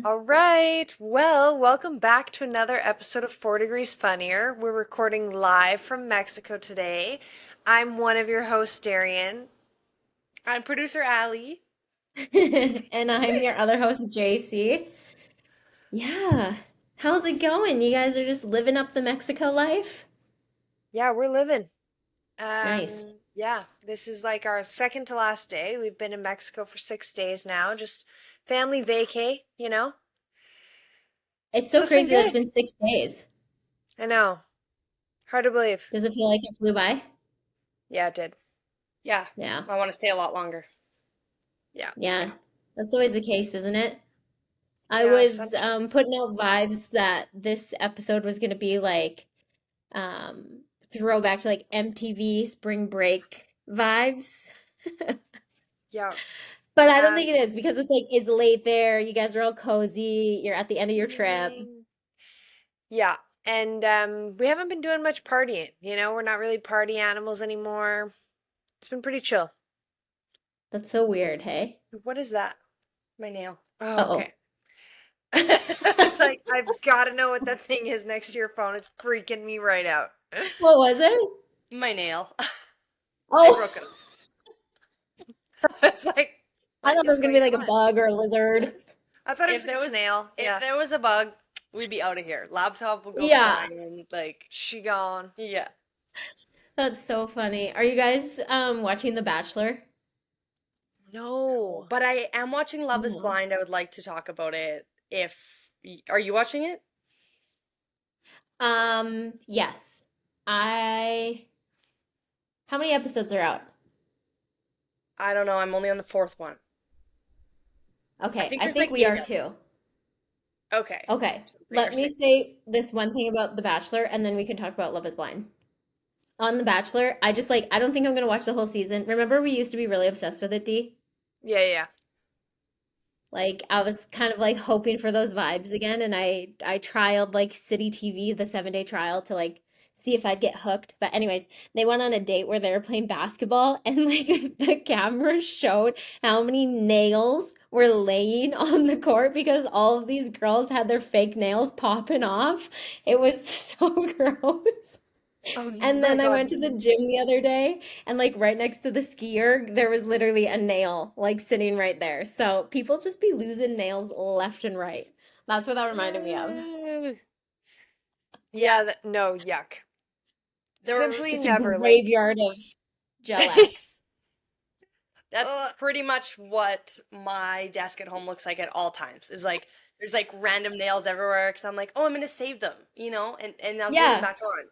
All right. Well, welcome back to another episode of 4 Degrees Funnier. We're recording live from Mexico today. I'm one of your hosts, Darian. I'm producer Allie. And I'm your other host, JC. Yeah. How's it going? You guys are just living up the Mexico life? Yeah, we're living. Nice. Yeah, this is like our second to last day. We've been in Mexico for 6 days now, just family vacay. It's So so it's been crazy that it's good. been 6 days. I know. Hard to believe. Does it feel like it flew by? Yeah, it did. Yeah, Yeah. I want to stay a lot longer. Yeah. Yeah. That's always the case, isn't it? I Yeah, was sunshine. putting out vibes that this episode was going to be like throwback to like MTV spring break vibes. Yeah. But I don't Um, think it is because it's late there. You guys are all cozy. You're at the end of your trip. evening. Yeah. And we haven't been doing much partying. We're not really party animals anymore. It's been pretty chill. That's so weird, hey? What is that? My nail. Oh, Uh-oh. okay. I was like, I've got to know what that thing is next to your phone. It's freaking me right out. What was it? My nail. I Oh, broke it. I was like, I what thought it is was gonna be going like a on? bug or a lizard. I thought it was If like a there was snail. if Yeah. there was a bug, we'd be out of here. Laptop would go Yeah, flying. Like, She gone. yeah. that's so funny. Are you guys watching The Bachelor? No, No. but I am watching Love is No. Blind. I would like to talk about it. Are you watching it? Yes. I How many episodes are out? I don't know. I'm only on the fourth one. I Okay, think I there's think like we eight are of too. Okay. Okay, So three or let me six. say this one thing about The Bachelor and then we can talk about Love is Blind. On The Bachelor, I just like I don't think I'm gonna watch the whole season. Remember we used to be really obsessed with it, Dee? Yeah, yeah. Like I was kind of like hoping for those vibes again, and I trialed like City TV, the 7 day trial to like see if I'd get hooked. But anyways, they went on a date where they were playing basketball, and like the camera showed how many nails were laying on the court because all of these girls had their fake nails popping off. It was so gross. Oh And my then I God. went to the gym the other day, and like right next to the skier, there was literally a nail like sitting right there. So people just be losing nails left and right. That's what that reminded me of. Yeah, Yeah, no, yuck. there Simply Just a never. Like, graveyard of Gel X. That's ugh. pretty much what my desk at home looks like at all times. Is like there's like random nails everywhere because I'm like, oh, I'm gonna save them, and I'll glue them Yeah, back on.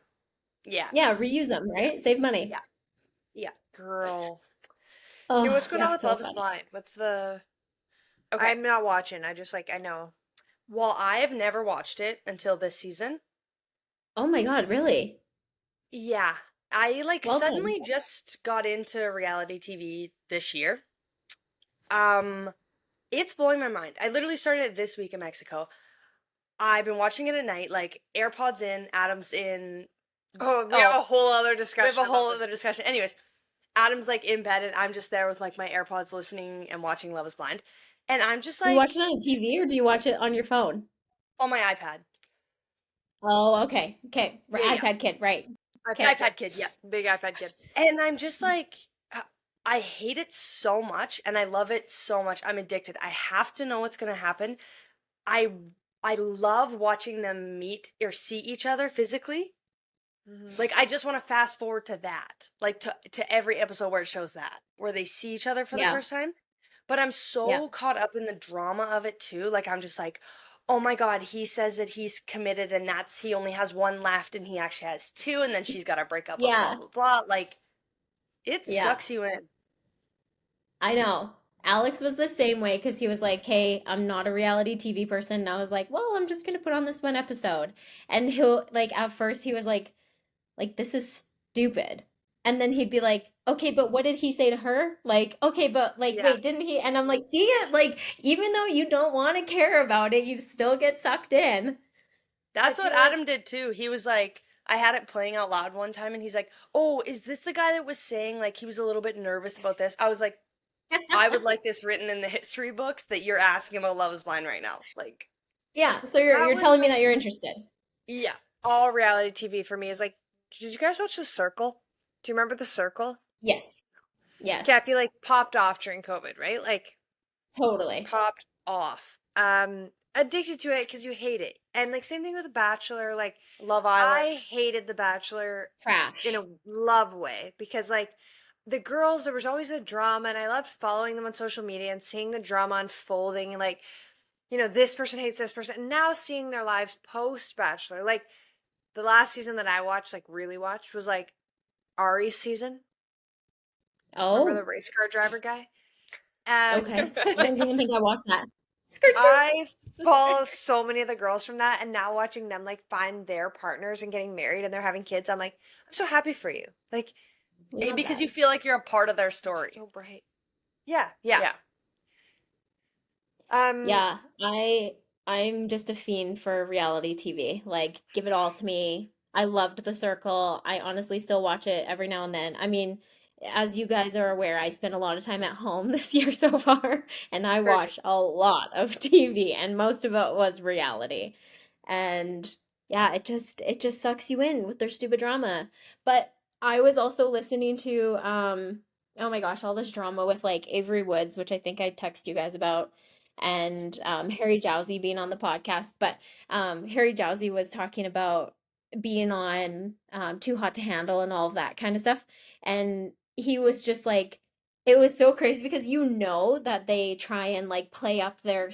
Yeah, yeah, reuse them, yeah, right? Save money. yeah, yeah. Girl. Okay, Oh, what's going on yeah, with so Love is funny. Blind? What's the Okay. I'm not watching. I just like I know. Well, I have never watched it until this season. Oh my God, really? Yeah, I like Well done. suddenly just got into reality TV this year. Um, it's blowing my mind. I literally started it this week in Mexico. I've been watching it at night, like AirPods in, Adam's in. Oh, we have Oh, a whole other we have discussion a about whole this. other discussion. Anyways, Adam's like in bed and I'm just there with like my AirPods listening and watching Love is Blind. And I'm just Do you watch it like on a TV or do you watch it on your phone? on my iPad. Oh, okay. Okay. Yeah, yeah. iPad kid, right. iPad Okay. kid. iPad kid, yeah. Big iPad kid. And I'm just like uh, I hate it so much and I love it so much. I'm addicted. I have to know what's going to happen. I I love watching them meet or see each other physically. Hmm. Like I just want to fast forward to that. Like to every episode where it shows that, where they see each other for the Yeah. first time. But I'm Yeah. so caught up in the drama of it too. Like I'm just like, "Oh my God, he says that he's committed and that's he only has one left and he actually has two and then she's got to break up with blah Yeah. blah blah." Like it Yeah. sucks you in. I know. Alex was the same way because he was like, "Hey, I'm not a reality TV person." And I was like, "Well, I'm just gonna put on this one episode." And he'll like at first he was like this is stupid. And then he'd be like, "Okay, but what did he say to her?" Like, "Okay, but like Yeah. wait, didn't he?" And I'm like, "See it? Like even though you don't want to care about it, you still get sucked in." I That's what feel like Adam did too. He was like, I had it playing out loud one time and he's like, "Oh, is this the guy that was saying like he was a little bit nervous about this?" I was like, I would like this written in the history books that you're asking about Love is Blind right now. Like, Yeah, so That you're was telling me like that you're interested. yeah. all reality TV for me is like, did you guys watch The Circle? Do you remember The Circle? Yes. Okay, I Yes. feel like popped off during COVID, right? Like Totally. popped off. Addicted to it because you hate it. And like same thing with The Bachelor. Like Love I Island. hated The Bachelor in Trash. a love way because like the girls, there was always a drama and I loved following them on social media and seeing the drama unfolding and like, this person hates this person. And now seeing their lives post Bachelor, like the last season that I watched, like really watched, was like Ari's season. Remember the Oh, race car driver guy? Um, okay. I don't even think I watched that. Skirt, skirt. I follow so many of the girls from that, and now watching them like find their partners and getting married and they're having kids, I'm like, I'm so happy for you. Like, We love Because that. you feel like you're a part of their story. so bright. Yeah, yeah. Yeah. Um, Yeah, I'm just a fiend for reality TV. Like, give it all to me. I loved The Circle. I honestly still watch it every now and then. I mean, as you guys are aware, I spent a lot of time at home this year so far, and I very true. watched a lot of TV, and most of it was reality. And yeah, it just sucks you in with their stupid drama. But I was also listening to oh my gosh, all this drama with like Avery Woods, which I think I text you guys about and Harry Jowsey being on the podcast. But Harry Jowsey was talking about being on Too Hot to Handle and all of that kind of stuff. And he was just like, it was so crazy because you know that they try and like play up their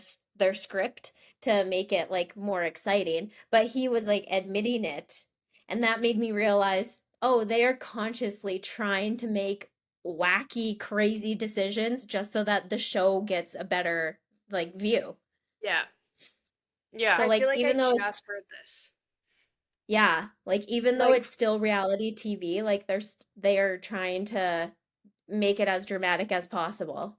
script to make it like more exciting, but he was like admitting it, and that made me realize, oh, they are consciously trying to make wacky, crazy decisions just so that the show gets a better like view. Yeah. Yeah. So I like feel like I even though it's just heard this. yeah, like even though Like, it's still reality TV, like they are trying to make it as dramatic as possible.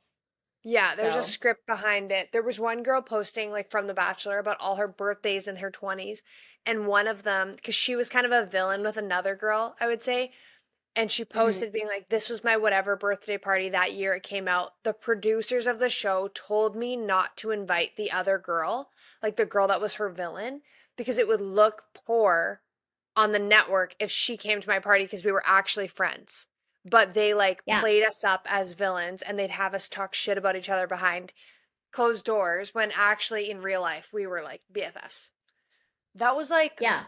yeah, there's a So, script behind it. There was one girl posting like from The Bachelor about all her birthdays in her 20s, and one of them, because she was kind of a villain with another girl, I would say, and she mhm. posted being like, this was my whatever birthday party that year it came out. The producers of the show told me not to invite the other girl, like the girl that was her villain, because it would look poor on the network if she came to my party because we were actually friends. But they like Yeah, played us up as villains and they'd have us talk shit about each other behind closed doors when actually in real life we were like BFFs. That was like yeah.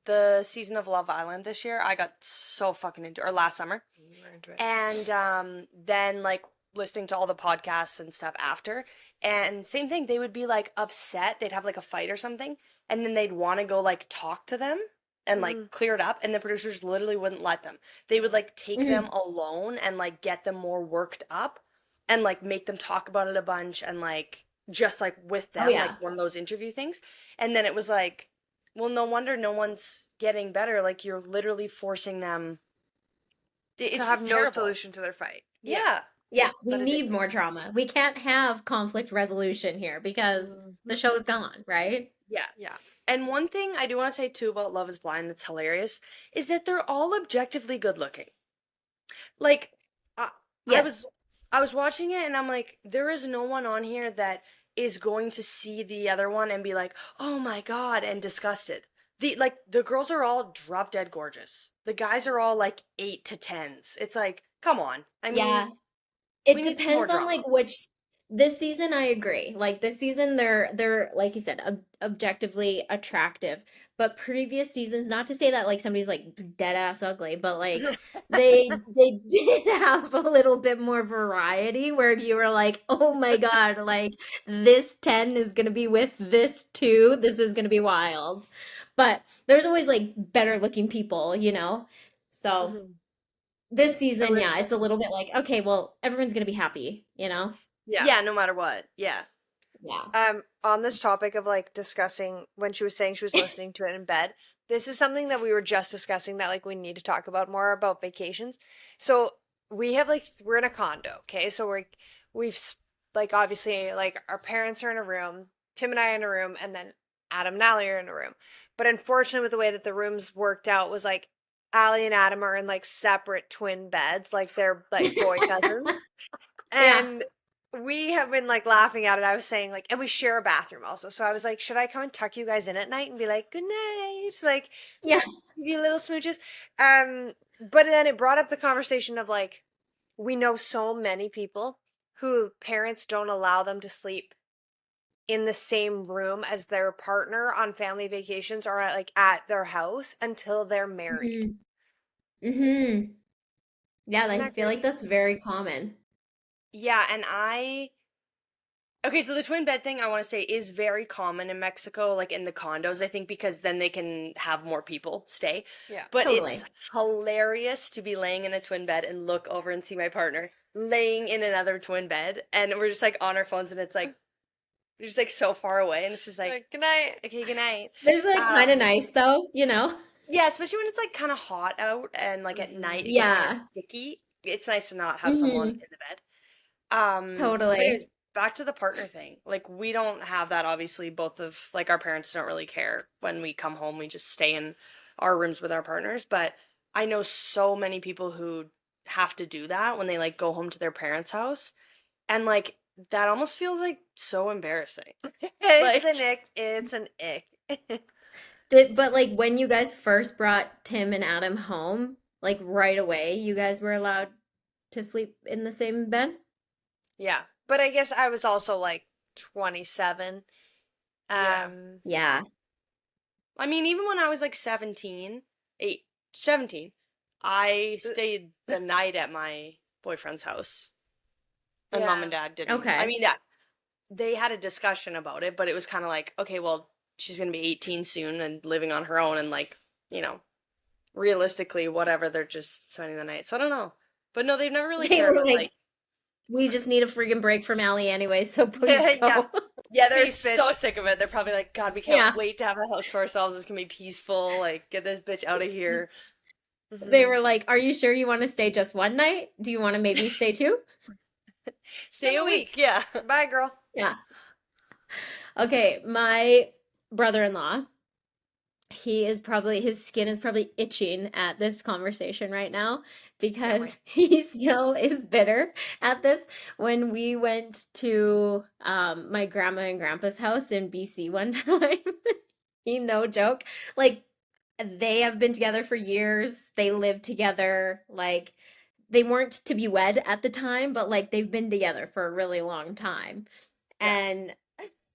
the season of Love Island this year. I got so fucking into, or last summer. You were into it. And then like listening to all the podcasts and stuff after, and same thing, they would be like upset, they'd have like a fight or something, and then they'd want to go like talk to them and like Mm, clear it up, and the producers literally wouldn't let them. They would like take them Mhm. alone and like get them more worked up and like make them talk about it a bunch and like just like with Oh them, like yeah. one of those interview things. And then it was like, well, no wonder no one's getting better, like you're literally forcing them. to It's have just no terrible. solution to their fight. Yeah, Yeah. Yeah, we but need addicting. more drama. We can't have conflict resolution here because Mhm. the show's gone, right? Yeah. Yeah. And one thing I do want to say too about Love is Blind that's hilarious is that they're all objectively good looking. Like I, I was Yes. I was watching it and I'm like, there is no one on here that is going to see the other one and be like, "Oh my God," and disgusted. The girls are all drop dead gorgeous. The guys are all like 8 to 10s. It's like, come on. I mean, Yeah. It we need some more depends on drama. like which this season I agree. Like this season they're like you said objectively attractive. But previous seasons, not to say that like somebody's like dead ass ugly, but like they did have a little bit more variety where you were like, "Oh my God, like this 10 is going to be with this 2. This is going to be wild." But there's always like better looking people, you know? So Mhm. this I season, yeah, wish. it's a little bit like, okay, well, everyone's gonna be happy, you know? Yeah. Yeah, no matter what. Yeah. Yeah. On this topic of like discussing when she was saying she was listening to it in bed, this is something that we were just discussing that like we need to talk about more about vacations. So we have like we're in a condo, okay? So we've like obviously like our parents are in a room, Tim and I are in a room, and then Adam and Allie are in a room. But unfortunately, with the way that the rooms worked out, was like Allie and Adam are in like separate twin beds, like they're like boy cousins. Yeah. And we have been like laughing at it. I was saying like, and we share a bathroom also. So I was like, should I come and tuck you guys in at night and be like, good night? Like, Yeah. give you little smooches. But then it brought up the conversation of like, we know so many people who parents don't allow them to sleep in the same room as their partner on family vacations or at, like at their house until they're married. Hmm. Hmm. Yeah, Isn't I that feel like crazy? that's very common. Yeah, and okay, so the twin bed thing I want to say is very common in Mexico, like in the condos, I think, because then they can have more people stay. Yeah. But it's Totally. hilarious to be laying in a twin bed and look over and see my partner laying in another twin bed, and we're just like on our phones, and it's like we're just like so far away, and it's just like, Like, good night. okay, good night. There's like kind of Um, nice though, you know? yeah, especially when it's like kind of hot out and like at night it gets kind of Yeah. sticky. It's nice to not have someone Hmm. in the bed. But anyways, Totally. back to the partner thing. Like we don't have that obviously. Both of like our parents don't really care when we come home. We just stay in our rooms with our partners. But I know so many people who have to do that when they like go home to their parents' house. And like that almost feels like so embarrassing. It's Like an ick. It's an ick. But like when you guys first brought Tim and Adam home, like right away, you guys were allowed to sleep in the same bed? Yeah. But I guess I was also like 27. yeah. Um, Yeah. I mean, even when I was like 17, 17, I stayed the night at my boyfriend's house. And mom yeah. and dad didn't. I Okay. mean, yeah, they had a discussion about it, but it was kind of like, okay, well, she's going to be 18 soon and living on her own. And like, you know, realistically, whatever, they're just spending the night. So I don't know. But no, they've never really They cared were about like, like, we just need a freaking break from Allie anyway, so please yeah. go. Yeah, they're Peace, so bitch. sick of it. They're probably like, God, we can't Yeah. wait to have a house for ourselves. It's gonna be peaceful. Like, get this bitch out of here. They Hmm. were like, are you sure you want to stay just one night? Do you want to maybe stay two? Stay Spend a the week. week. Yeah. Bye, girl. Yeah. Okay, my brother-in-law, his skin is probably itching at this conversation right now Can't wait. because he still is bitter at this. When we went to my grandma and grandpa's house in BC one time, he no joke, like they have been together for years. They live together, like they weren't to be wed at the time, but like they've been together for a really long time. Yeah. And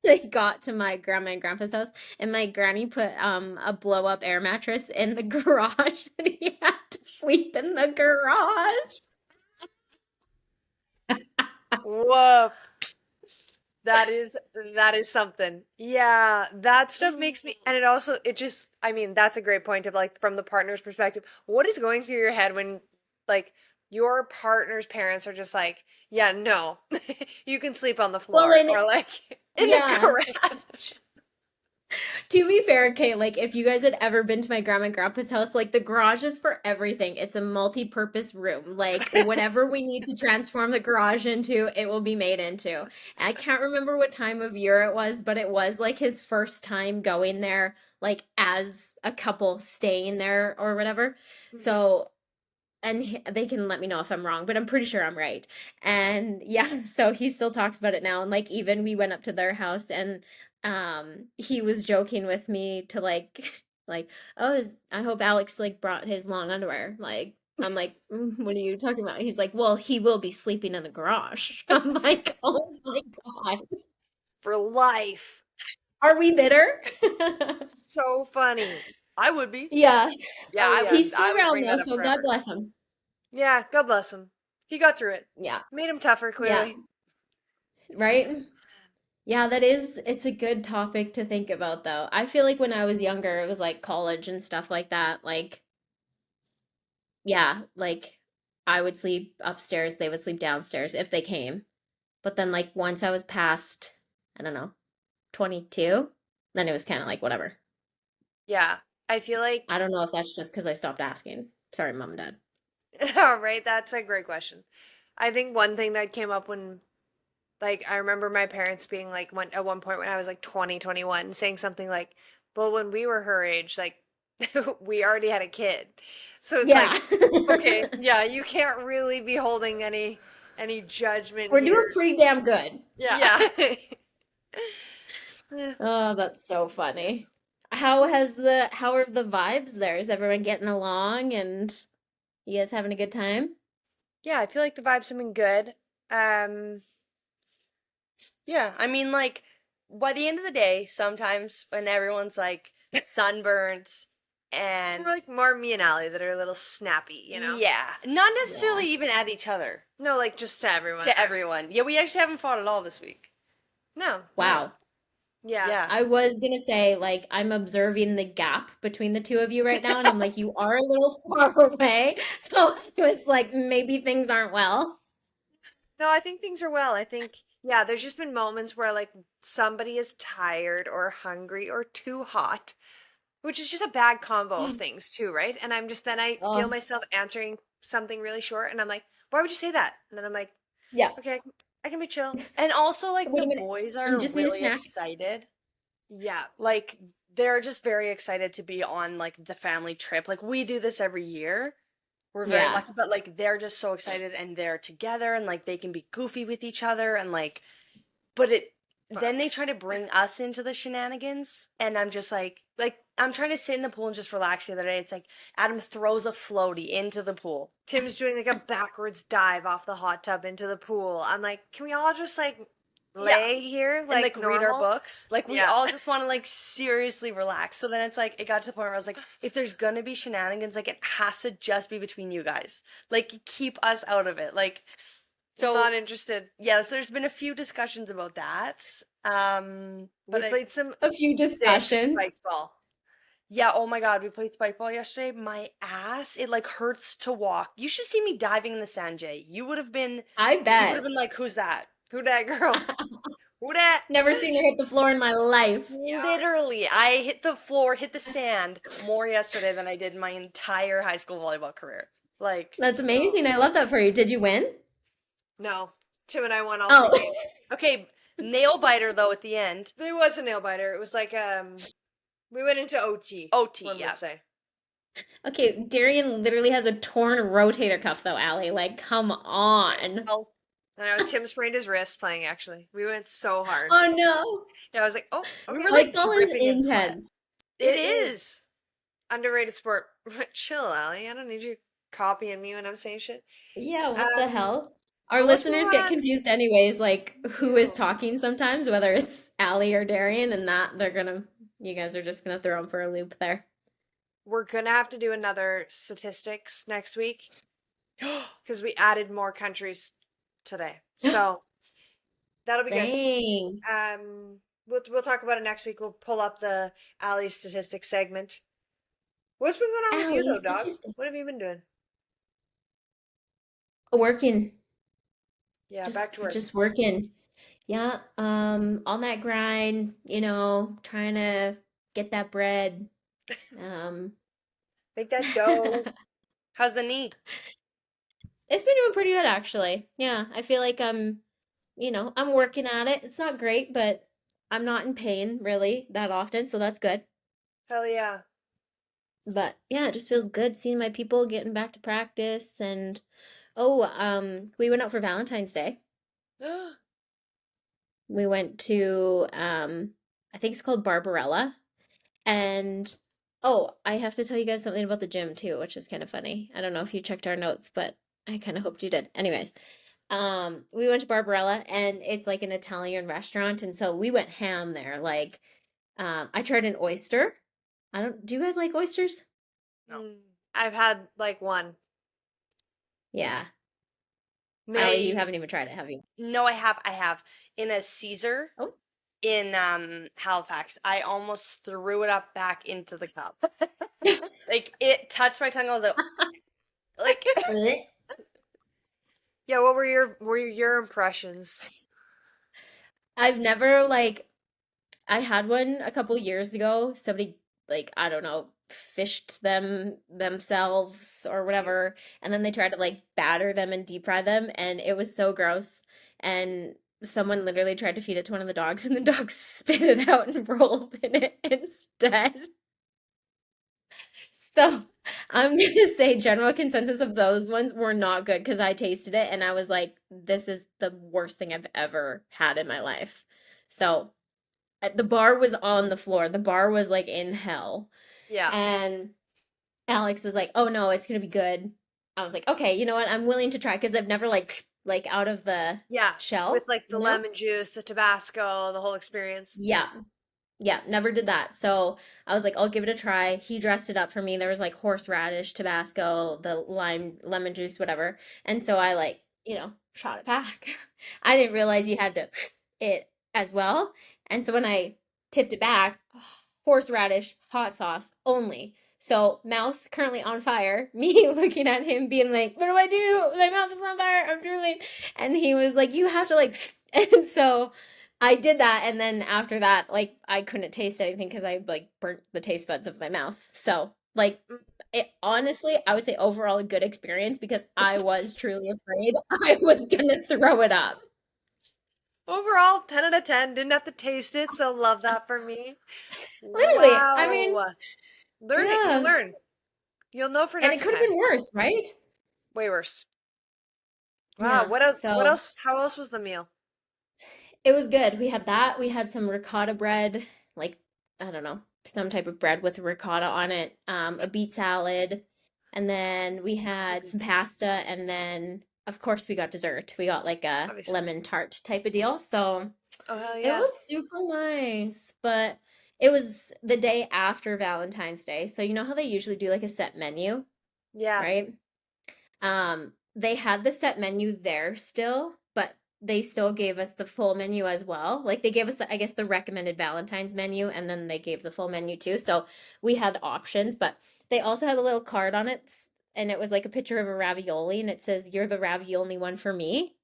they got to my grandma and grandpa's house, and my granny put a blow up air mattress in the garage, and he had to sleep in the garage. Whoa. That is something. Yeah, that stuff makes me, and it just, I mean, that's a great point of like from the partner's perspective. What is going through your head when like your partner's parents are just like, yeah, no, you can sleep on the Well, floor and or like In the yeah, garage. to be fair, Kate, like if you guys had ever been to my grandma and grandpa's house, like the garage is for everything. It's a multi-purpose room. Like whatever we need to transform the garage into, it will be made into. And I can't remember what time of year it was, but it was like his first time going there, like as a couple staying there or whatever. Mhm. So, and they can let me know if I'm wrong, but I'm pretty sure I'm right. And yeah, so he still talks about it now. And like even we went up to their house, and he was joking with me to like like, oh, I hope Alex like brought his long underwear. Like I'm like, what are you talking about? He's like, well, he will be sleeping in the garage. I'm like, oh my God. For life. Are we bitter? So funny. I would be. Yeah. Yeah, Oh I yeah. would He's I still would around bring though, that up so God forever. bless him. Yeah, God bless him. He got through it. Yeah. Made him tougher, Yeah. clearly. Right? Yeah, it's a good topic to think about though. I feel like when I was younger, it was like college and stuff like that. Like, yeah, like I would sleep upstairs, they would sleep downstairs if they came. But then like once I was past, I don't know, 22, then it was kind of like whatever. Yeah. I feel like, I don't know if that's just because I stopped asking. Sorry, mom and dad. all right, that's a great question. I think one thing that came up when, like, I remember my parents being like, at one point when I was like 20, 21, saying something like, well, when we were her age, like, we already had a kid. So it's Yeah. like, okay, yeah, you can't really be holding any. any judgment We're doing here. pretty damn good. Yeah. Oh, that's so Yeah. funny. How are the vibes there? Is everyone getting along and you guys having a good time? Yeah, I feel like the vibes have been good. Um, Yeah, I mean, like, by the end of the day, sometimes when everyone's like sunburnt it's and more like more me and Allie that are a little snappy, you know? yeah, not Yeah. necessarily even at each other, No, like just to everyone. to everyone. Yeah, we actually haven't fought at all this week. No, no. Wow. Yeah. Yeah. I was gonna say, like, I'm observing the gap between the two of you right now, and I'm like, you are a little far away. So it was like, maybe things aren't well. No, I think things are well. I think, yeah, there's just been moments where like somebody is tired or hungry or too hot, which is just a bad combo of things too, right? And then I feel Oh, myself answering something really short and I'm like, why would you say that? And then I'm like, yeah. okay, I can be chill. And also, like, Wait the a minute. boys I are just need a really snack. excited. Yeah. Like, they're just very excited to be on, like, the family trip. Like, we do this every year. We're very Yeah. lucky, but, like, they're just so excited and they're together and, like, they can be goofy with each other and, like, but then Fuck. they try to bring us into the shenanigans, and I'm just like, I'm trying to sit in the pool and just relax the other day. It's like Adam throws a floaty into the pool. Tim's doing like a backwards dive off the hot tub into the pool. I'm like, can we all just like Yeah. lay here And like like read our normal? books. Like we Yeah. all just want to like seriously relax. So then it's like it got to the point where I was like, if there's gonna be shenanigans, like it has to just be between you guys. Like keep us out of it. Like so Not interested. yeah, so there's been a few discussions about that. But We played some A few sick discussions. spike ball. yeah, oh my god, we played spike ball yesterday. My ass, it like hurts to walk. You should see me diving in the sand, Jay. I You would have bet. been like, who's that? Who dat girl? Who dat? Never seen her hit the floor in my life. Yeah. Literally, I hit the floor, hit the sand more yesterday than I did my entire high school volleyball career. Like, That's amazing. I love that for you. Did you win? No. Tim and I won all Oh. three games. okay, nail biter though at the end. There was a nail biter. It was like we went into OT. OT, one yeah. would say. Okay, Darian literally has a torn rotator cuff though, Allie. Like, come on. Well, I know Tim sprained his wrist playing actually. We went so hard. Oh no. Yeah, I was like, oh, we okay. were Like, like that was dripping in sweat. intense. It is. Underrated sport. Chill, Allie. I don't need you copying me when I'm saying shit. Yeah, what the Um, hell? Our but let's move listeners get on. confused anyways, like who is Ew. talking sometimes, whether it's Allie or Darian, and that you guys are just gonna throw them for a loop there. We're gonna have to do another statistics next week because we added more countries today. So that'll be good. Dang. We'll talk about it next week. We'll pull up the Alley statistics segment. What's been going on with you Allie though, dog? statistics. What have you been doing? Working. Yeah, back to work. Just working. Yeah, on that grind, trying to get that bread. Um, Make that dough. How's the knee? It's been doing pretty good actually. Yeah, I feel like I'm working at it. It's not great, but I'm not in pain really that often, so that's good. Hell yeah. But yeah, it just feels good seeing my people getting back to practice and we went out for Valentine's Day. We went to I think it's called Barbarella. And oh, I have to tell you guys something about the gym too, which is kind of funny. I don't know if you checked our notes, but I kind of hoped you did. Anyways, we went to Barbarella and it's like an Italian restaurant, and so we went ham there. Like, I tried an oyster. Do you guys like oysters? No. I've had like one. Yeah. Maybe. Allie, you haven't even tried it, have you? No, I have. In a Caesar Oh. in Halifax, I almost threw it up back into the cup. Like it touched my tongue. I was like Yeah, what were your impressions? I've never I had one a couple years ago. Somebody I don't know, fished themselves or whatever, and then they tried to batter them and deep fry them, and it was so gross. And someone literally tried to feed it to one of the dogs, and the dog spit it out and rolled in it instead. So I'm gonna say general consensus of those ones were not good because I tasted it and I was like, this is the worst thing I've ever had in my life. So the bar was on the floor. The bar was like in hell. Yeah. And Alex was like, "Oh no, it's gonna be good." I was like, "Okay, you know what? I'm willing to try because I've never like out of the Yeah. With shell, like the you know?" lemon juice, the Tabasco, the whole experience. Yeah. Yeah, never did that. So I was like, I'll give it a try. He dressed it up for me. There was like horseradish, Tabasco, the lime, lemon juice, whatever. And so I like, shot it back. I didn't realize you had to it as well. And so when I tipped it back, horseradish, hot sauce only. So mouth currently on fire. Me looking at him being like, what do I do? My mouth is on fire. I'm drooling. And he was like, you have to like, and so I did that, and then after that, like I couldn't taste anything because I like burnt the taste buds of my mouth. So, like, Mm. honestly, I would say overall a good experience because I was truly afraid I was gonna throw it up. Overall, 10 out of 10. Didn't have to taste it, so love that for me. Literally, I mean, Wow. Learn it. You yeah, learn. You'll know for and it next could have time. been worse, right? Way worse. Wow. Yeah, What else? What so else? How else was the meal? it was good. We had that. We had some ricotta bread, like I don't know, some type of bread with ricotta on it, a beet salad, and then we had some Beets. pasta, and then of course we got dessert. We got like a Obviously. lemon tart type of deal. So Oh, hell it yeah. was super nice, but it was the day after Valentine's Day. So you know how they usually do like a set menu, Yeah. right? They had the set menu there still, but they still gave us the full menu as well. Like they gave us the, I guess, the recommended Valentine's menu, and then they gave the full menu too. So we had options, but they also had a little card on it, and it was like a picture of a ravioli, and it says, "You're the ravioli one for me."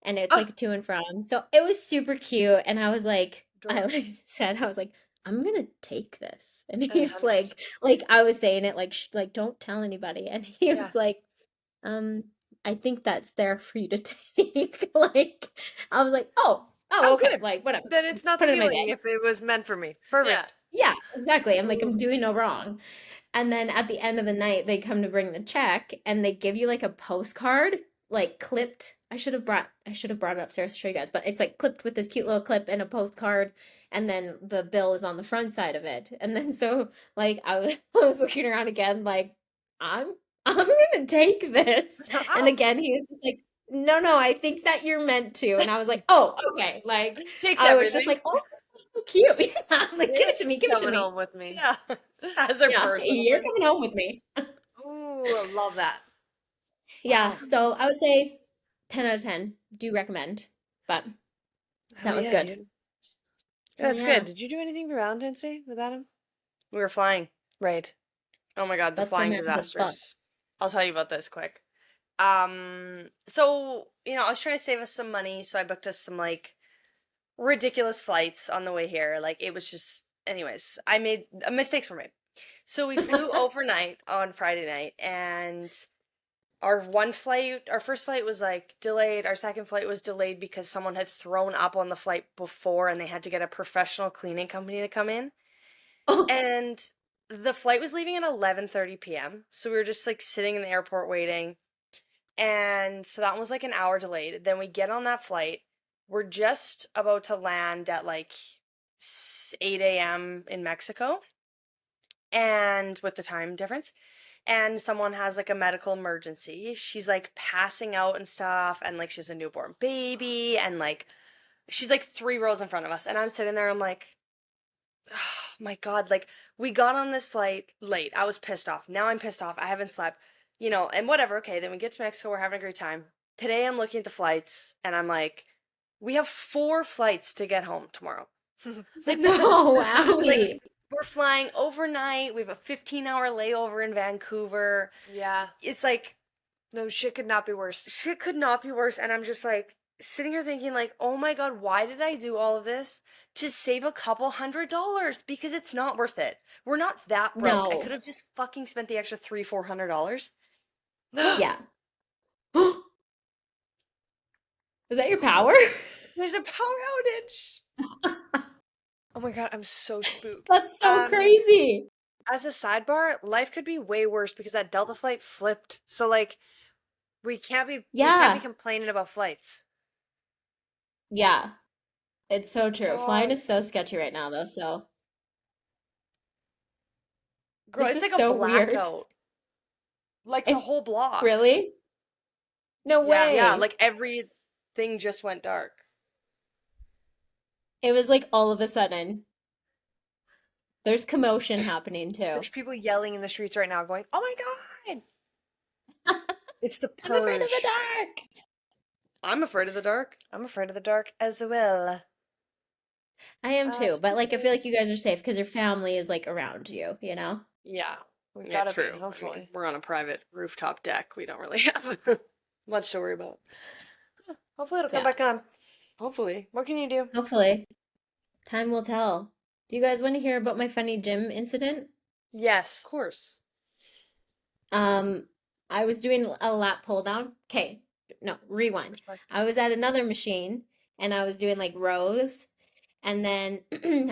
And it's Oh, like to and from. So it was super cute. And I was like, I like adorable. said, I was like, I'm gonna take this. And he's 100%. like I was saying it like, like don't tell anybody. And he Yeah. was like, um, I think that's there for you to take. Like, I was like, oh, Oh, okay, good. like whatever. Then it's not Put it in my stealing bag. if it was meant for me. Yeah. Perfect. Yeah, exactly. I'm like, Ooh. I'm doing no wrong. And then at the end of the night, they come to bring the check and they give you like a postcard, like clipped. I should have brought it upstairs to show you guys, but it's like clipped with this cute little clip and a postcard, and then the bill is on the front side of it. And then so like I was looking around again, like, I'm I'm gonna take this. And Oh, again, he was just like, no, I think that you're meant to. And I was like, oh, okay. Like Takes I was just everything. like, oh, so cute. Yeah, like give it to this me, is give it to coming me. home with me. Yeah. As her Yeah, purse you're open. coming home with me. Ooh, I love that. Yeah, Wow. so I would say 10 out of 10. Do recommend. But Hell that was yeah, good. dude. That's good. Yeah, Did you do anything for Valentine's Day with Adam? We were flying. Right. Oh my God, the that's flying romantic as fuck. disasters. I'll tell you about this quick. So, I was trying to save us some money, so I booked us some like ridiculous flights on the way here. Like it was just anyways, I made mistakes were made. So we flew overnight on Friday night and our first flight was like delayed. Our second flight was delayed because someone had thrown up on the flight before and they had to get a professional cleaning company to come in. Oh, And the flight was leaving at 11:30 p.m. So we were just like sitting in the airport waiting. And so that was like an hour delayed. Then we get on that flight. We're just about to land at like 8 a.m. in Mexico, and with the time difference. And someone has like a medical emergency. She's like passing out and stuff, and like she has a newborn baby, and like she's like 3 rows in front of us. And I'm sitting there, I'm like, oh my God, like we got on this flight late. I was pissed off. Now I'm pissed off. I haven't slept, and whatever. Okay, then we get to Mexico. We're having a great time. Today I'm looking at the flights and I'm like, we have 4 flights to get home tomorrow. Like, no, like Allie. we're flying overnight. We have a 15-hour layover in Vancouver. Yeah. It's like No, shit could not be worse. shit could not be worse. And I'm just like sitting here thinking, like, oh my God, why did I do all of this to save a couple $100? Because it's not worth it. We're not that broke. I could No. have just fucking spent the extra $300-400. Yeah. Is that your power? There's a power outage. Oh my god, I'm so spooked. That's so crazy. As a sidebar, life could be way worse because that Delta flight flipped. So like we can't be Yeah. complaining about flights. Yeah. It's so true. Flying God, is so sketchy right now though, so girl, this it's is like a so weird. blackout. Like the It whole block. really? No Yeah, way. like everything just went dark. It was like all of a sudden. There's commotion happening too. There's people yelling in the streets right now going, "Oh my God!" It's the I'm afraid of the purge. dark. I'm afraid of the dark. I'm afraid of the dark as well. I am too, but Me like I feel too. like you guys are safe because your family is like around you, you know? Yeah, we've Yeah, got to be, true. I mean, hopefully. we're on a private rooftop deck. We don't really have much to worry about. Hopefully it'll come Yeah. back on. Hopefully. What can you do? Hopefully. Time will tell. Do you guys want to hear about my funny gym incident? Of Yes. course. Um, I was doing a lat pull down. Okay, no, rewind. Respect. I was at another machine and I was doing like rows. And then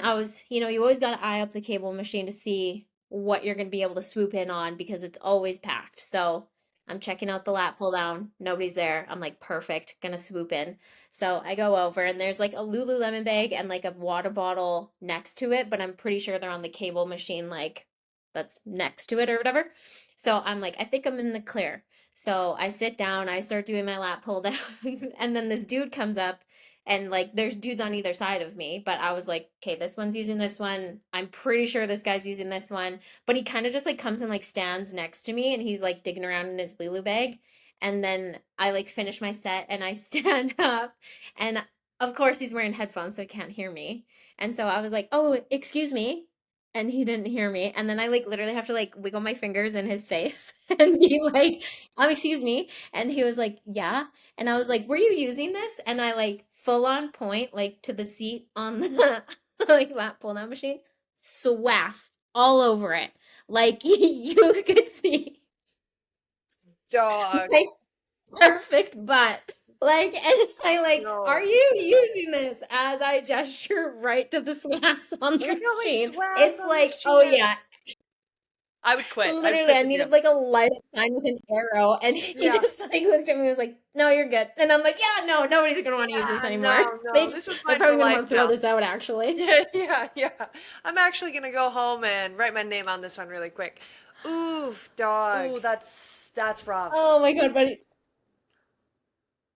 I was, you always got to eye up the cable machine to see what you're going to be able to swoop in on because it's always packed. So I'm checking out the lat pull down. Nobody's there. I'm like, perfect, gonna swoop in. So I go over and there's like a Lululemon bag and like a water bottle next to it, but I'm pretty sure they're on the cable machine, like that's next to it or whatever. So I'm like, I think I'm in the clear. So I sit down, I start doing my lat pull downs, and then this dude comes up and like there's dudes on either side of me, but I was like, okay, this one's using this one. I'm pretty sure this guy's using this one. But he kind of just like comes and like stands next to me and he's like digging around in his Lulu bag. And then I like finish my set and I stand up and of course he's wearing headphones so he can't hear me. And so I was like, "Oh, excuse me." And he didn't hear me. And then I like literally have to like wiggle my fingers in his face and be like, excuse me." And he was like, "Yeah." And I was like, "Were you using this?" And I like full on point like to the seat on the like lap pull down machine, swass all over it. Like you could see Dog. my perfect butt. Like, and I like, "Are No. you using this?" As I gesture right to the swass on I the got my machine. swass It's on the like, oh shit. yeah, I would quit. I would literally, quit I the needed gym. like a light up sign with an arrow, and he Yeah. just like looked at me and was like, "No, you're good." And I'm like, "Yeah, no, nobody's gonna want to use this Yeah, anymore." no, no. This was They're my probably gonna life want to throw now. this out, actually. Yeah, yeah, yeah. I'm actually gonna go home and write my name on this one really quick. Oof, dog. Ooh, that's rough. Oh my God, but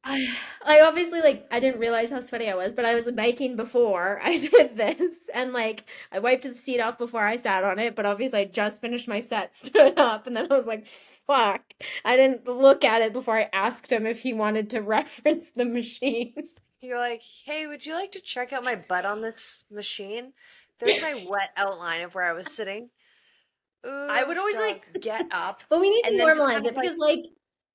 I obviously like I didn't realize how sweaty I was, but I was biking before I did this, and like I wiped the seat off before I sat on it, but obviously I just finished my set, stood up, and then I was like, "Fuck!" I didn't look at it before I asked him if he wanted to reference the machine. You're like, hey, would you like to check out my butt on this machine? There's my wet outline of where I was sitting. I would Oof, always dog. like get up But we need to and then just kind normalize of it like, because like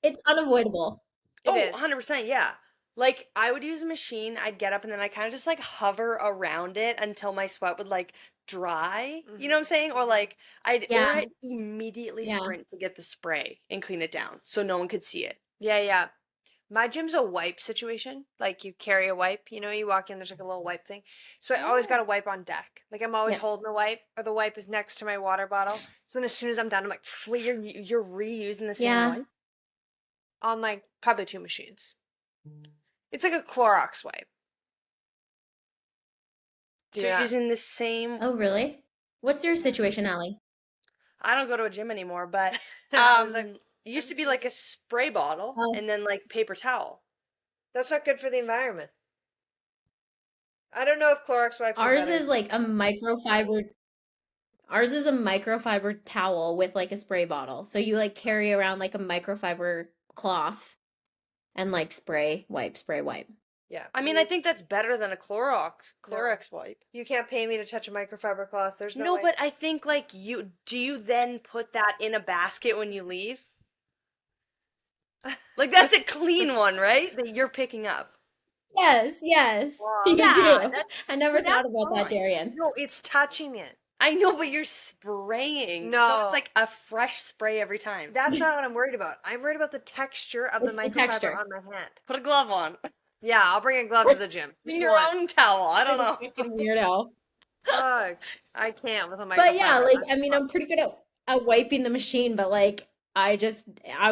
it's unavoidable. It oh, is. 100%, yeah. Like I would use a machine, I'd get up and then I kind of just like hover around it until my sweat would like dry. You know what I'm Hmm. saying? Or like Yeah, I'd immediately yeah. sprint to get the spray and clean it down so no one could see it. Yeah, yeah. My gym's a wipe situation. Like you carry a wipe, you walk in, there's like a little wipe thing. So I always got a Oh. wipe on deck. Like I'm always Yeah. holding a wipe, or the wipe is next to my water bottle. So then as soon as I'm done, I'm like Wait, you're reusing the same Yeah. one? on like probably two machines. It's like a Clorox wipe. Do So you you're not? using the same. Oh, really? What's your situation, Allie? I don't go to a gym anymore, but I was like, it used to be haven't like seen a spray bottle Oh, and then like paper towel. that's not good for the environment. I don't know if Clorox wipes are ours better. is like a microfiber. Ours is a microfiber towel with like a spray bottle. So you like carry around like a microfiber cloth and like spray wipe. Yeah, I mean, I think that's better than a Clorox wipe. you can't pay me to touch a microfiber cloth. There's no No, way. but I think like do you then put that in a basket when you leave? Like that's a clean one, right? That you're picking up. Yes, yes, Wow. you Yeah, do. that I never but thought that's about that, fine. Darian. No, it's touching it. I know, but you're spraying, so it's No, like a fresh spray every time. that's not what I'm worried about. I'm worried about the texture of the It's the microfiber texture. on my hand. Put a glove on. Yeah, I'll bring a glove to the gym. Just Your one. own towel. I don't Like a know. fucking weirdo. Ugh, I can't with a But yeah, microfiber. like That's I mean, fun. I'm pretty good at wiping the machine, but like I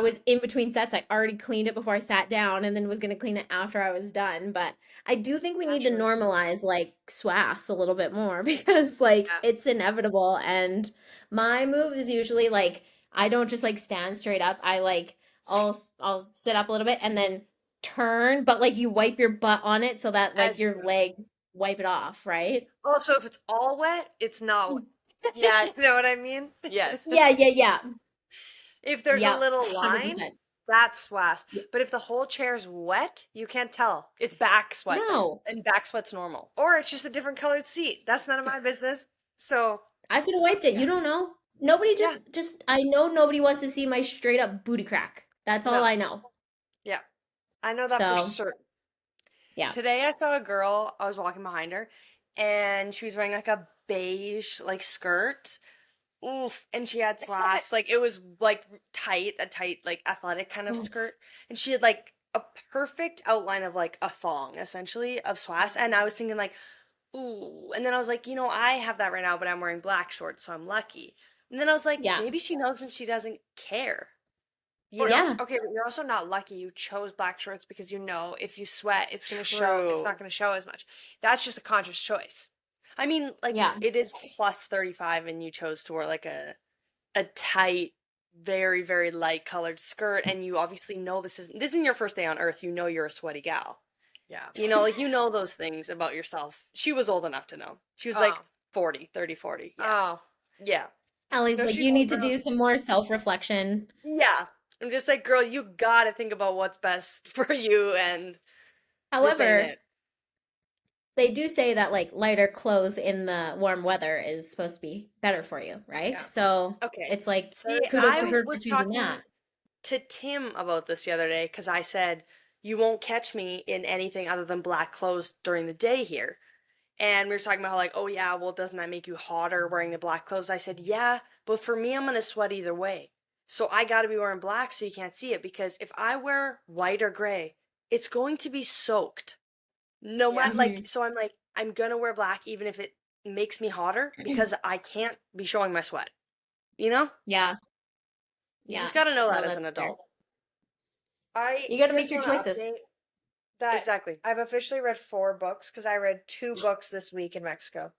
was in between sets. I already cleaned it before I sat down and then was gonna clean it after I was done. But I do think we need to Naturally. normalize like Swass a little bit more because like Yeah. it's inevitable and my move is usually like I don't just like stand straight up. I like I'll sit up a little bit and then turn, but like you wipe your butt on it so that like As you your go. legs wipe it off, right? Also, if it's all wet, it's not wet. Yeah. You know what I mean? Yes. Yeah, yeah, yeah. If there's a Yeah, little line, 100%. that's swass. Yeah. But if the whole chair's wet, you can't tell. It's back sweat then. No, And back sweat's normal. Or it's just a different colored seat. That's none of my business. So, I could have wiped it. yeah. You don't know. Nobody Yeah. just I know nobody wants to see my straight up booty crack. That's all No. I know. Yeah. I know that for So, certain. yeah. Today I saw a girl, I was walking behind her, and she was wearing like a beige like skirt. Oof. And she had slacks. Like it was like a tight, like athletic kind of Oh, skirt. And she had like a perfect outline of like a thong, essentially, of swass. And I was thinking like, ooh. And then I was like, I have that right now, but I'm wearing black shorts, so I'm lucky. And then I was like, yeah. maybe she knows and she doesn't care. You Or, know? Yeah. okay, but you're also not lucky. You chose black shorts because you know if you sweat, it's going to show. It's True. not going to show as much. That's just a conscious choice. I mean, like Yeah. it is plus 35 and you chose to wear like a tight, very, very light colored skirt, and you obviously know this isn't your first day on earth. You know you're a sweaty gal. Yeah. Like you know those things about yourself. She was old enough to know. She was like Oh. 40, 30, 40. Yeah. Oh. Yeah. Ellie's No, like, she you don't need to know. do some more self-reflection. Yeah. I'm just like, girl, you gotta think about what's best for you, and this ain't However, it. they do say that like lighter clothes in the warm weather is supposed to be better for you, right? Yeah. So Okay. it's like See, kudos to I her for was choosing talking that. to Tim about this the other day because I said, you won't catch me in anything other than black clothes during the day here. And we were talking about how, like, oh, yeah, well, doesn't that make you hotter wearing the black clothes? I said, yeah, but for me, I'm going to sweat either way. So I got to be wearing black so you can't see it because if I wear white or gray, it's going to be soaked. No Yeah. matter, like, Hmm. so I'm like, I'm going to wear black even if it makes me hotter because I can't be showing my sweat. You know? Yeah. You Yeah. just got to know No, that as an that's fair. adult. I You got to make just your want to choices. update that Exactly. I've officially read 4 books because I read 2 books this week in Mexico.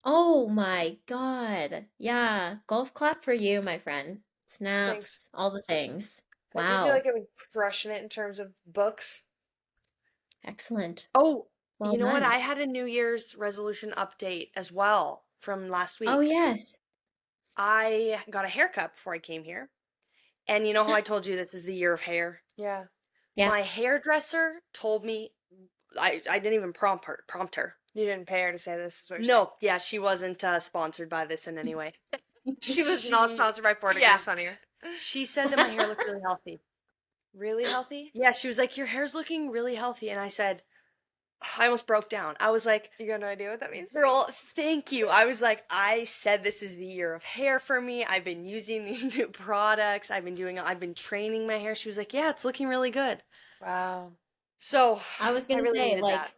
Oh my God. Yeah. Golf clap for you, my friend. Thanks. Snaps, all the things. I do feel Wow. like I've been crushing it in terms of books. Excellent. Oh, Well you know what? done. I had a New Year's resolution update as well from last Oh, week. yes. I got a haircut before I came here. And you know how I told you this is the year of hair? Yeah. Yeah. My hairdresser told me I didn't even prompt her. You didn't pay her to say this, is what you're No, yeah, she wasn't sponsored by this in any way. saying. She was not sponsored by Yeah. Portuguese Funnier. She said that my hair looked really healthy. Really healthy? Yeah, she was like, your hair's looking really healthy. And I said, I almost broke down. I was like, You got no idea what that means? girl, thank you. I was like, I said this is the year of hair for me. I've been using these new products. I've been training my hair. She was like, yeah, it's looking really good. Wow. So I was I gonna really say, needed that. like,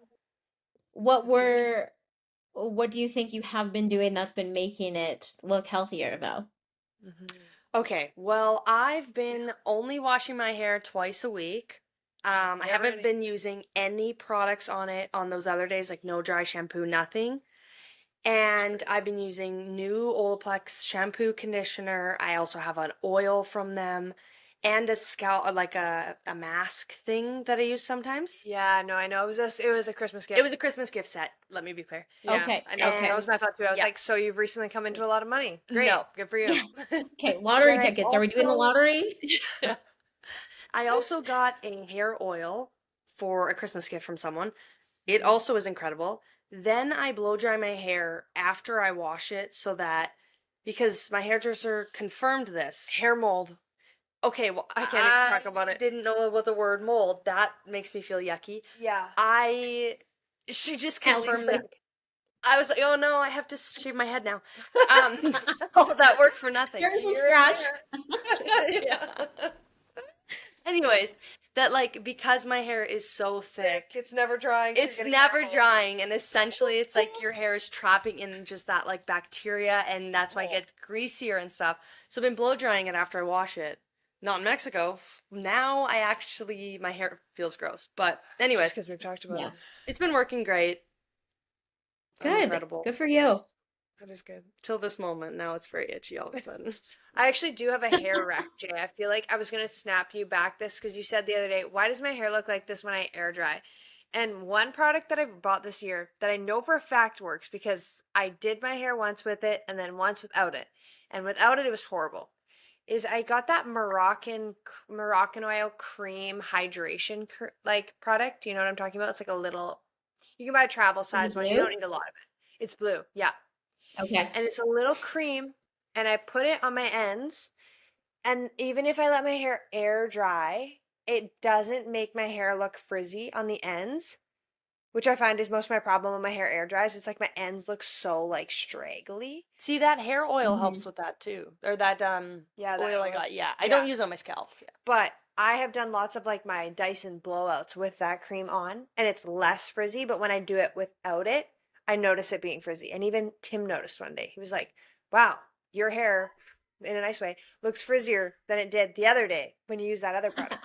what That's huge. were, what do you think you have been doing that's been making it look healthier, though? Mhm. Okay, well, I've been only washing my hair twice a week. I Never haven't gonna- been using any products on it on those other days, like no dry shampoo, nothing. And I've been using new Olaplex shampoo conditioner. I also have an oil from them and a scalp, like a mask thing that I use sometimes. Yeah, no, I know. It was a Christmas gift. It was a Christmas gift set, let me be clear. Yeah, Okay, I know. okay. That was my thought too. I was Yeah. like, so you've recently come into a lot of money. Great. No. Good for you. Yeah. Okay, lottery Then I tickets. Are we doing the also lottery? I also got a hair oil for a Christmas gift from someone. It Mhm. also is incredible. Then I blow dry my hair after I wash it so that because my hairdresser confirmed this. Hair mold. Okay, well, I can't even talk about it. didn't know what the word mold. That makes me feel yucky. Yeah. She just Ellie's confirmed like, that. I was like, oh no, I have to shave my head now. All that work for nothing. starting from You're scratch. there. Yeah. Anyways, that like because my hair is so thick, It's never drying. So it's you're getting never that cold. drying, and essentially it's like your hair is trapping in just that like bacteria, and that's why it gets greasier and stuff. So I've been blow drying it after I wash it. Not in Mexico. Now my hair feels gross. But anyway, Because we've talked about Yeah. it. it's been working great. I'm Good. incredible. Good for you. That is good. Till this moment, now it's very itchy all of a sudden. I actually do have a hair rack, Jay. I feel like I was gonna snap you back this because you said the other day, why does my hair look like this when I air dry? And one product that I bought this year that I know for a fact works because I did my hair once with it and then once without it. And without it, it was horrible. Is I got that Moroccan oil cream hydration like product. You know what I'm talking about? It's like a little. You can buy a travel Is it size one. You don't blue? need a lot of it. It's blue. Yeah, Okay. and it's a little cream, and I put it on my ends, and even if I let my hair air dry, it doesn't make my hair look frizzy on the ends, which I find is most of my problem when my hair air dries. It's like my ends look so like straggly. See, that hair oil hmm helps with that too. Or that Yeah, that oil I oil. got. Yeah. I Yeah. don't use it on my scalp. Yeah. But I have done lots of like my Dyson blowouts with that cream on, and it's less frizzy. But when I do it without it, I notice it being frizzy. And even Tim noticed one day. He was like, "Wow, your hair, in a nice way, looks frizzier than it did the other day when you use that other product."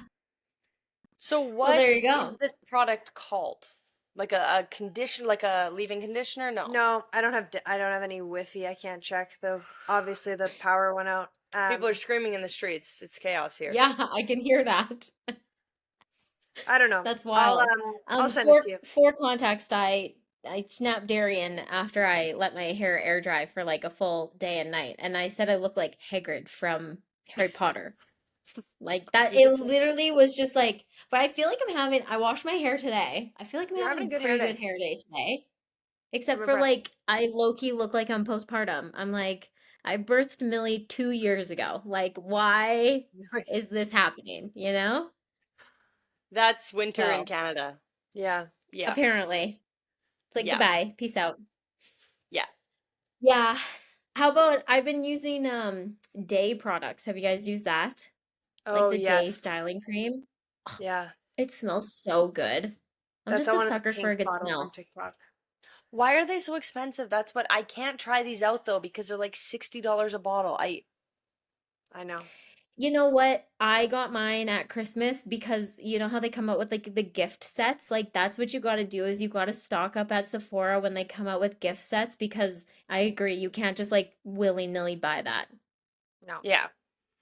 So Well, there what you is go. this product called? Like a condition, like a leave-in conditioner? No. No, I don't have any Wi-Fi. I can't check though. Obviously, the power went out. People are screaming in the streets. It's chaos here. Yeah, I can hear that. I don't know. That's wild. I'll send it to For you. context, I snapped Darian after I let my hair air dry for like a full day and night, and I said I looked like Hagrid from Harry Potter. Like that, You it did say literally was just like. But I feel like I washed my hair today. I feel like I'm you're having having a a good hair pretty good day. hair day today. I'm Except for impressed. like, I low-key look like I'm postpartum. I'm like, I birthed Millie 2 years ago. Like, why is this happening? You know? That's winter in So, Canada. Yeah. Yeah. apparently, it's like, Yeah. goodbye, peace out. Yeah. Yeah. How about I've been using Day products. Have you guys used that? Like Oh the Day yes. styling cream. Yeah. It smells so good. I'm That's just the a one in the sucker for pink a good bottle on smell. TikTok. Why are they so expensive? That's what I can't try these out though because they're like $60 a bottle. I know. You know what? I got mine at Christmas because you know how they come out with like the gift sets? Like that's what you got to do is you got to stock up at Sephora when they come out with gift sets because I agree, you can't just like willy-nilly buy that. No. Yeah.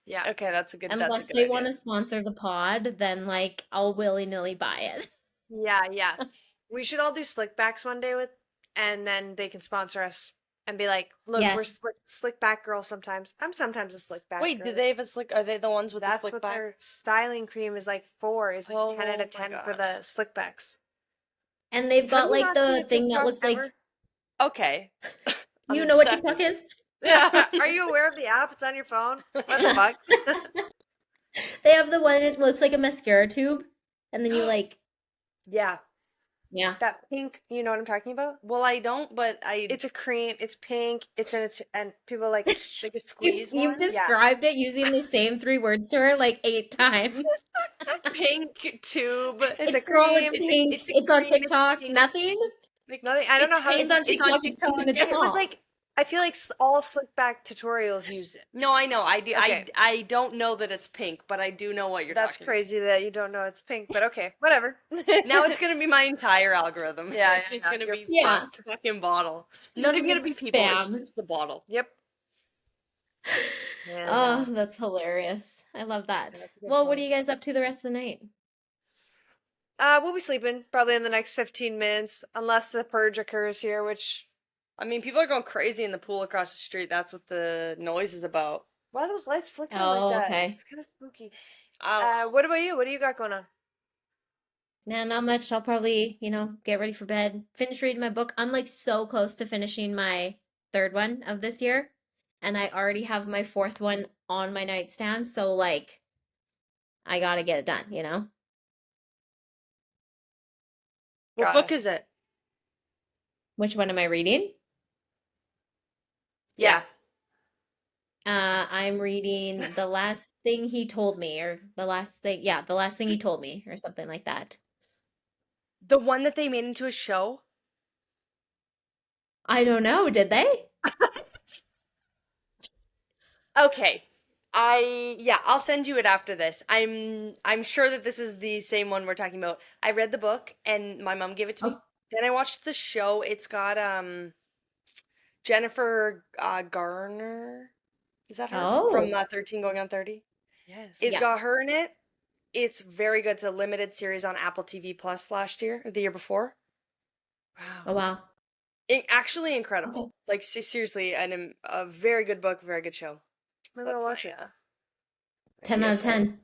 Yeah. Okay, that's a Unless good they want idea. to sponsor the pod, then like I'll willy-nilly buy it. Yeah, yeah. We should all do slick backs one day with, and then they can sponsor us and be like, "Look, we're Yes. slick back girls sometimes. I'm sometimes a slick back Wait, do girl." they have a slick? Are they the ones with the That's slick what back? their styling cream is like for. Is like 10 out Oh of my 10 for god. the slick backs. And they've Have got you like not seen a the thing that TikTok looks like, ever? Okay. I'm you know what obsessed TikTok with it. is? Yeah. Are you aware of the app? It's on your phone. What the fuck? They have the one it looks like a mascara tube and then you like, Yeah, yeah. that pink. You know what I'm talking about? Well, I don't, but I It's a cream. It's pink. And people like like a You've squeeze you've one. yeah. described it using the same three words to her like 8 times. Pink tube. It's a It's girl, it's cream. pink, It's a it's on cream. It's TikTok, pink. nothing. Like Nothing. I don't know it's how It's they. pink. on It's on TikTok, it's TikTok. telling it's It was small. like I feel like all slick back tutorials use it. No, I know. I do. Okay, I don't know that it's pink, but I do know what you're that's talking crazy that you don't know it's pink, but okay, whatever. about. Now it's gonna be my entire algorithm. Yeah, It's just yeah, gonna you're be this Yeah, fucked. fucking bottle. just Not gonna even be gonna be people. It's spam. just the bottle. Yep. And Oh, that's hilarious. I love yeah, that. that's a good Well, what are point. you guys up to the rest of the night? We'll be sleeping probably in the next 15 minutes, unless the purge occurs here, which I mean, people are going crazy in the pool across the street. That's what the noise is about. why are those lights flickering like Oh, that? okay. It's kind of spooky. I don't know. What about you? What do you got going on? Nah, not much. I'll probably, get ready for bed, finish reading my book. I'm like so close to finishing my third one of this year, and I already have my fourth one on my nightstand, so like I gotta get it done, you know? What Got book it. is it? Which one am I reading? Yeah. I'm reading The Last Thing He Told Me, or The Last Thing He Told Me, or something like that. The one that they made into a show? I don't know, did they? Okay. I'll send you it after this. I'm sure that this is the same one we're talking about. I read the book and my mom gave it to me. Oh, Then I watched the show. It's got Jennifer Garner. Is that her? From oh, 13 going on 30? Yes. It's yeah. got her in it. It's very good. It's a limited series on Apple TV Plus last year or the year before. Wow. Oh, wow. Actually Okay. incredible. Like seriously, a very good book, very good show. So I'm gonna that's my watch it. 10 out of PSA. 10.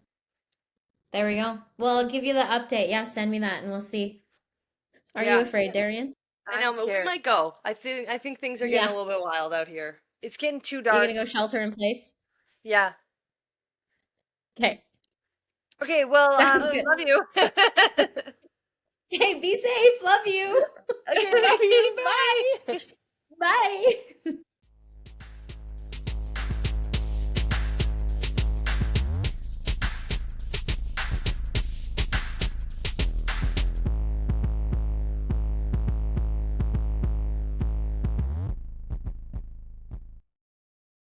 There we go. Well, I'll give you the update. Yeah, send me that and we'll see. Are you Yeah. afraid, Yes. Darian? I I'm know, but we scared. might go. I think things are getting a Yeah. little bit wild out here. It's getting too Are you gonna dark. go shelter in place? Yeah. Okay. Okay, well, Sounds good. love you. Okay, be safe. Love you. Okay, love you. Bye. Bye. Bye.